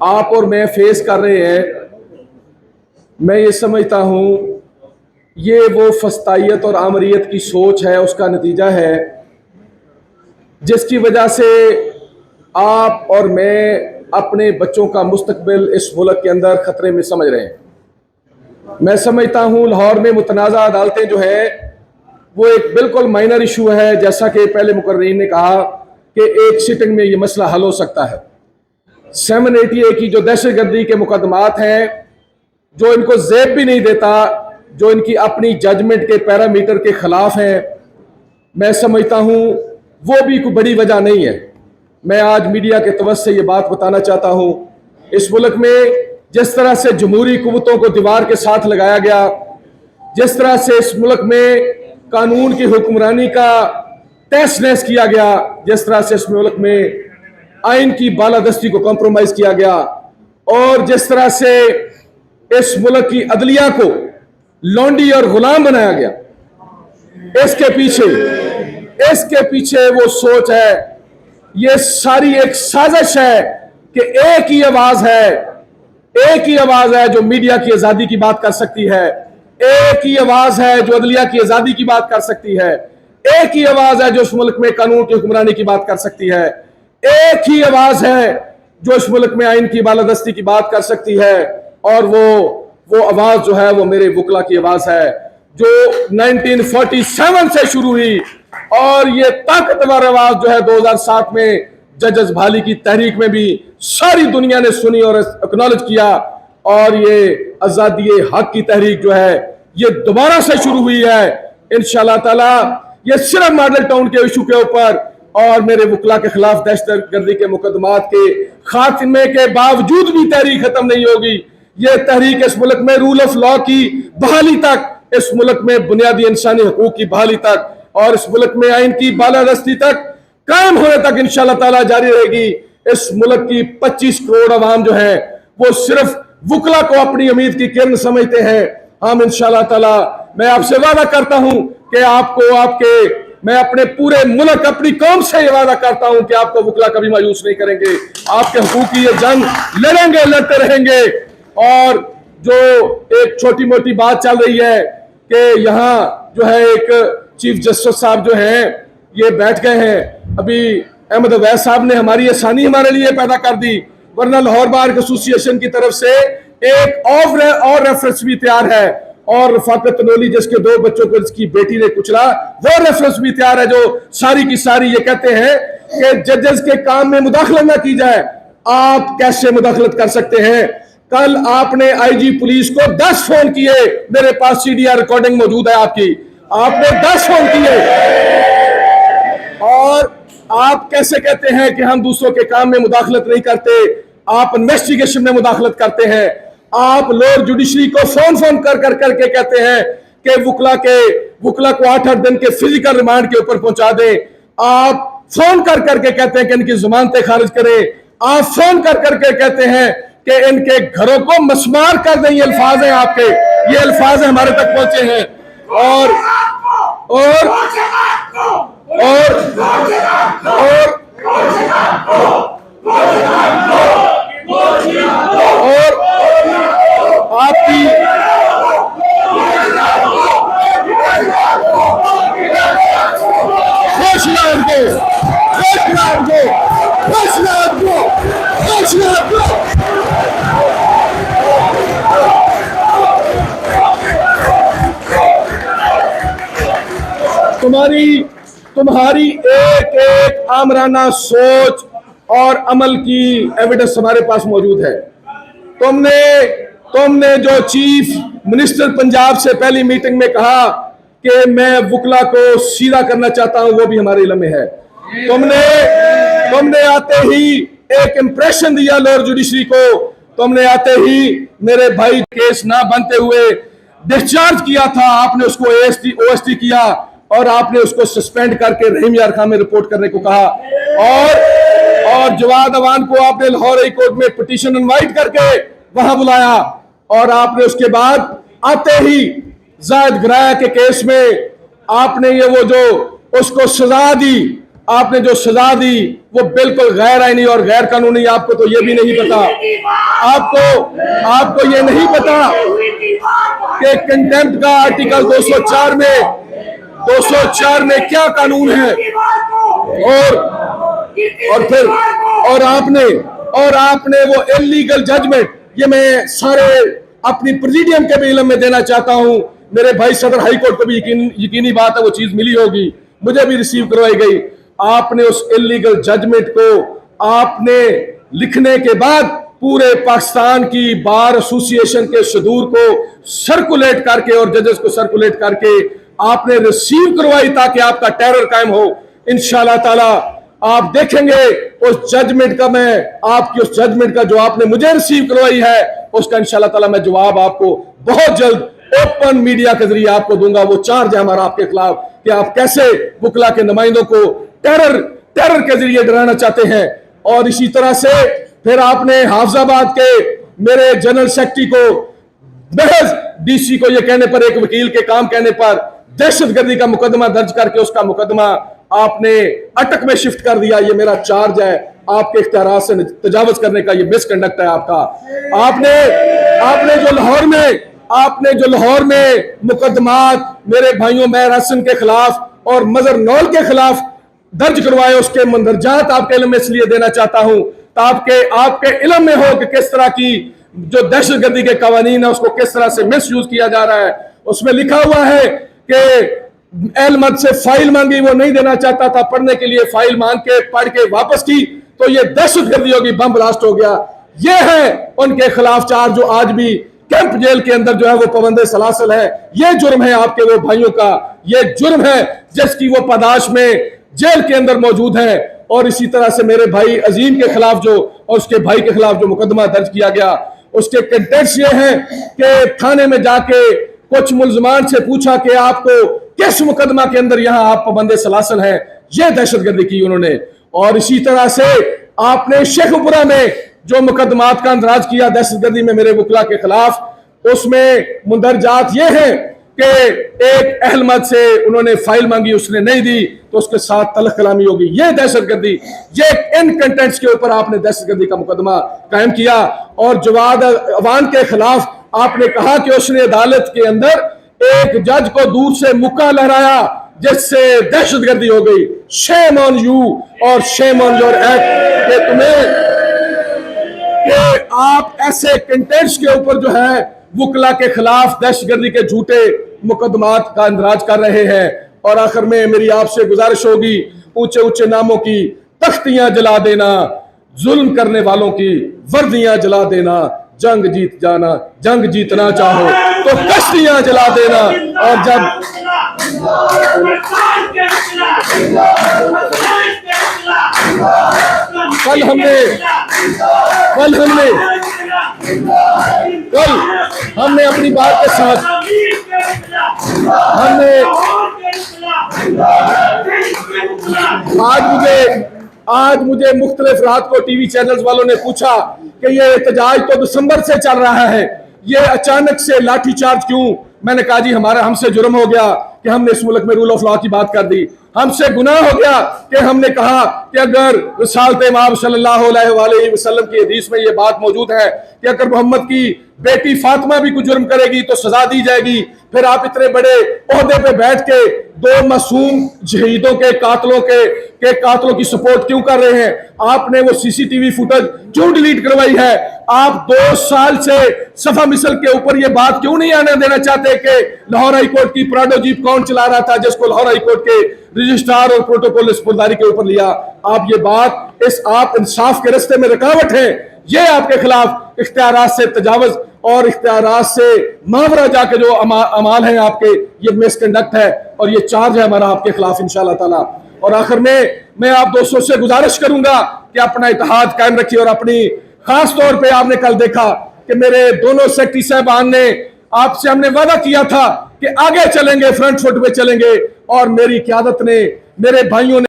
आप और मैं फेस कर रहे हैं, मैं ये समझता हूँ ये वो फस्तायत और आमरीत की सोच है, उसका नतीजा है जिसकी वजह से आप और मैं अपने बच्चों का मुस्तकबिल इस मुल्क के अंदर खतरे में समझ रहे हैं। मैं समझता हूँ लाहौर में मुतनाज़ा अदालतें जो है वो एक बिल्कुल माइनर इशू है, जैसा कि पहले मुकर्रीन ने कहा कि एक सिटिंग में ये मसला हल हो सकता है। 780A की जो दहशतगर्दी के मुकदमात हैं, जो इनको ज़ेब भी नहीं देता, जो इनकी अपनी जजमेंट के पैरामीटर के खिलाफ हैं, मैं समझता हूँ वो भी कोई बड़ी वजह नहीं है। मैं आज मीडिया के तवज्जुह से ये बात बताना चाहता हूँ, इस मुल्क में जिस तरह से जमहूरी कुव्वतों को दीवार के साथ लगाया गया, जिस तरह से इस मुल्क में कानून की हुक्मरानी का तहस नहस किया गया, जिस तरह से इस मुल्क में आइन की बालादस्ती को कॉम्प्रोमाइज किया गया और जिस तरह से इस मुल्क की अदलिया को लौंडी और गुलाम बनाया गया, इसके पीछे वो सोच है, ये सारी एक साजिश है कि एक ही आवाज है जो मीडिया की आजादी की बात कर सकती है, एक ही आवाज है जो अदलिया की आजादी की बात कर सकती है, एक ही आवाज है जो इस मुल्क में कानून की हुक्मरानी की बात कर सकती है, एक ही आवाज है जो इस मुल्क में आइन की बालादस्ती की बात कर सकती है। और वो आवाज जो है वो मेरे वकला की आवाज है, जो 1947 से शुरू हुई और ये ताकतवर आवाज जो है 2007 में जजेस भाली की तहरीक में भी सारी दुनिया ने सुनी और एक्नॉलेज किया, और ये आजादी हक की तहरीक जो है ये दोबारा से शुरू हुई है इंशाअल्लाह ताला। ये सिर्फ मॉडल टाउन के इशू के ऊपर और मेरे वकला के खिलाफ दहशतगर्दी के मुकदमात के खात्मे के बावजूद भी तहरीक खत्म नहीं होगी। ये तहरीक इस मुल्क में रूल ऑफ लॉ की बहाली तक, इस मुल्क में बुनियादी इंसानी हकूक की बहाली तक और इस मुल्क में आइन की बालादस्ती तक कायम होने तक इंशाअल्लाह ताला जारी रहेगी। इस मुल्क की 25 करोड़ आवाम जो है वो सिर्फ वकला को अपनी उम्मीद की किरण समझते हैं। हम इंशाअल्लाह ताला, मैं आपसे वादा करता हूं कि मैं अपने पूरे मुल्क, अपनी कौम से ये वादा करता हूं कि आपको वकला कभी मायूस नहीं करेंगे। आपके हकूक की ये जंग लड़ेंगे, लड़ते रहेंगे। और जो एक छोटी मोटी बात चल रही है कि यहाँ जो है एक चीफ जस्टिस साहब जो हैं ये बैठ गए हैं, अभी अहमद अवैस साहब ने हमारी आसानी हमारे लिए पैदा कर दी, वरना लाहौर बार एसोसिएशन की तरफ से एक और रेफरेंस भी तैयार है, और रफाकत तनोली जिसके 2 बच्चों को इसकी बेटी ने कुचला, वो रेफरेंस भी तैयार है, जो सारी की सारी ये कहते हैं कि जजेस के काम में मुदाखलत ना की जाए। आप कैसे मुदाखलत कर सकते हैं? कल आपने आईजी पुलिस को 10 फोन किए, मेरे पास सीडीआर रिकॉर्डिंग मौजूद है आपकी, आपने 10 फोन किए, और आप कैसे कहते हैं कि हम दूसरों के काम में मुदाखलत नहीं करते, आप इन्वेस्टिगेशन में मुदाखलत करते हैं। आप लोअर जुडिशरी को फोन कर करके कहते हैं कि वकला को 8-8 दिन के फिजिकल रिमांड के ऊपर पहुंचा दें। आप फोन कर करके कहते हैं कि इनकी जमानतें खारिज करें। आप फोन कर करके कहते हैं कि इनके घरों को मस्मार कर दें। ये अल्फाज हैं आपके, ये अल्फाज हमारे तक पहुंचे हैं। और और और और आपकी तुम्हारी एक आमराना सोच और अमल की एविडेंस हमारे पास मौजूद है। तुमने जो चीफ मिनिस्टर पंजाब से पहली मीटिंग में कहा कि मैं वकला को सीधा करना चाहता हूं, वो भी हमारे इल्म में है। तुमने आते ही एक इंप्रेशन दिया लोअर जुडिशरी को, तुमने आते ही मेरे भाई केस ना बनते हुए डिस्चार्ज किया था, आपने उसको ओएसटी किया और आपने उसको सस्पेंड करके रहीम यार खान में रिपोर्ट करने को कहा, और जवाद अवान को आपने लाहौर हाई कोर्ट में पिटीशन इनवाइट करके वहां बुलाया, और आपने उसके बाद आते ही जायद गिराया के केस में आपने ये वो जो उसको सजा दी, आपने जो सजा दी वो बिल्कुल गैर आईनी और गैर कानूनी। आपको तो ये भी नहीं पता, आपको ये नहीं पता कि कंटेम्प्ट का आर्टिकल 204 में क्या कानून है। और आपने वो इलीगल जजमेंट, ये मैं सारे अपनी प्रेसिडियम के भी इल्म में देना चाहता हूं। मेरे भाई सदर हाई कोर्ट को भी यकीनी बात है वो चीज मिली होगी, मुझे भी रिसीव करवाई गई। आपने उस इलीगल जजमेंट को आपने लिखने के बाद पूरे पाकिस्तान की बार एसोसिएशन के सदूर को सर्कुलेट करके और जजेस को सर्कुलेट करके आपने रिसीव करवाई ताकि आपका टेरर कायम हो। इंशाल्लाह ताला आप देखेंगे उस जजमेंट का, मैं आपकी उस जजमेंट का जो आपने मुझे रिसीव करवाई है उसका इंशाल्लाह ताला मैं जवाब आपको बहुत जल्द ओपन मीडिया के जरिए आपको दूंगा। वो चार्ज है हमारा आपके खिलाफ कि आप कैसे वकला के नुमाइंदों को टेरर के जरिए डराना चाहते हैं। और इसी तरह से फिर आपने हाफिजाबाद के मेरे जनरल सेक्रेटरी को महज डीसी को यह कहने पर, एक वकील के काम कहने पर दहशतगर्दी का मुकदमा दर्ज करके उसका मुकदमा आपने अटक में शिफ्ट कर दिया। ये मेरा चार्ज है, आपके इख्तियारात से तजावुज करने का ये मिसकंडक्ट है आपका। आपने जो लाहौर में मुकदमात मेरे भाइयों महर हसन के खिलाफ और मजर नौल के खिलाफ दर्ज करवाए, उसके मंदरजात आपके इल्म में इसलिए देना चाहता हूं ताकि आपके इल्म में हो कि किस तरह की जो दहशतगर्दी के कानून है उसको किस तरह से मिस यूज किया जा रहा है। उसमें लिखा हुआ है कि अहमद से फाइल मांगी, वो नहीं देना चाहता था पढ़ने के लिए, फाइल मांग के पढ़ के वापस की तो ये दहशतगर्दी होगी, बम ब्लास्ट हो गया। ये है उनके खिलाफ चार्ज जो आज भी कैंप जेल के अंदर जो है वो पाबंदे सलासल है। ये जुर्म है आपके वो भाइयों का, ये जुर्म है जिसकी वो पादाश में जेल के अंदर मौजूद है। और इसी तरह से मेरे भाई अजीम के खिलाफ जो और उसके भाई के खिलाफ जो मुकदमा दर्ज किया गया उसके कंटेक्स्ट ये हैं कि थाने में जाके कुछ मुल्जमान से पूछा कि आपको किस मुकदमा के अंदर यहां आप पाबंदे सलासल हैं, ये दहशतगर्दी की उन्होंने। और इसी तरह से आपने शेखपुरा में जो मुकदमात का अंदराज किया दहशतगर्दी में मेरे वकला के खिलाफ, उसमें मुंदरजात ये हैं कि एक अहमद से उन्होंने फाइल मांगी, उसने नहीं दी तो उसके साथ तलख कलामी होगी। ये दहशतगर्दी, ये इन कंटेंट्स के ऊपर आपने दहशतगर्दी का मुकदमा कायम किया। और जवाद अवान के खिलाफ आपने कहा कि उसने अदालत के अंदर एक जज को दूर से मुक्का लहराया जिससे दहशतगर्दी हो गई। शेम ऑन यू और शेम ऑन योर एक्ट कि तुम्हें कि आप ऐसे कंटेंट्स के ऊपर जो है वकला के खिलाफ दहशतगर्दी के झूठे मुकदमात का अंदराज कर रहे हैं। और आखिर में मेरी आपसे गुजारिश होगी, ऊंचे ऊंचे नामों की तख्तियां जला देना, जुल्म करने वालों की वर्दियां जला देना, जंग जीत जाना, जंग जीतना चाहो तो कश्तियां जला देना। और जब कल हमने अपनी बात के साथ आज मुझे मुख्तलिफ रात को टीवी चैनल्स वालों ने पूछा कि ये एहतजाज तो दिसंबर से चल रहा है, ये अचानक से लाठीचार्ज क्यों? मैंने कहा जी हमसे जुर्म हो गया कि हमने इस मुल्क में रूल ऑफ लॉ की बात कर दी, हमसे गुनाह हो गया कि हमने कहा कि अगर रिसालत इमाम सल्लल्लाहु अलैहि वसल्लम की हदीस में ये बात मौजूद है कि अगर मोहम्मद की बेटी फातिमा भी कुछ जुर्म करेगी तो सजा दी जाएगी, फिर आप इतने बड़े ओहदे पे बैठ के दो मासूम शहीदों के कातलों की सपोर्ट क्यों कर रहे हैं? आपने वो सीसीटीवी फुटेज क्यों डिलीट करवाई है? आप 2 साल से सफा मिसल के ऊपर ये बात क्यों नहीं आने देना चाहते कि लाहौर हाई कोर्ट की प्राडो जीप कौन चला रहा था जिसको लाहौर हाई कोर्ट के रजिस्ट्रार और प्रोटोकॉल स्पुरदारी के ऊपर लिया? आप ये बात आप इंसाफ के रास्ते में रुकावट है, ये आपके खिलाफ इख्तियारात से तजावुज और इख्तियारात से मावरा जाके जो अमाल है आपके, ये मिसकंडक्ट है और ये चार्ज है हमारा आपके खिलाफ इंशाअल्लाह ताला। और आखिर में मैं आप दोस्तों से गुजारिश करूंगा कि अपना इत्तेहाद कायम रखिए। और अपनी खास तौर पे आपने कल देखा कि मेरे दोनों सेक्रेटरी साहबान ने आपसे हमने वादा किया था कि आगे चलेंगे, फ्रंट फुट पे चलेंगे, और मेरी क़यादत ने, मेरे भाइयों ने